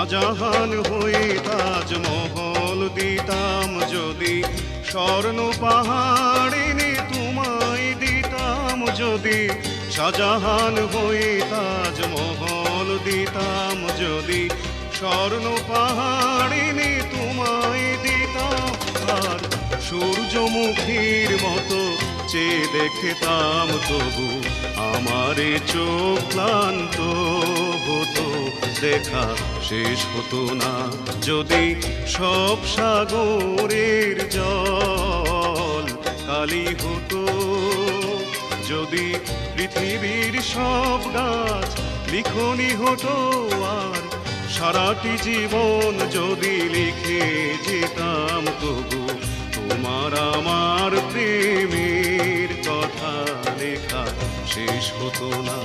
শাহজাহান হয়ে তাজমহল দিতাম যদি, স্বর্ণ পাহাড়িনী তোমায় দিতাম যদি, শাহজাহান হয়ে তাজমহল দিতাম যদি, স্বর্ণ পাহাড়িনী তোমায় দিতাম। আর সূর্যমুখীর মতো চেয়ে দেখতাম তবু আমারে চোখ ক্লান্ত হতো, দেখা শেষ হতো না যদি সব সাগরের জল কালি হতো, যদি পৃথিবীর সব গাছ লিখনি হতো, আর সারাটি জীবন যদি লিখে যেতাম তবু তোমার আমার প্রেমের কথা লেখা শেষ হতো না।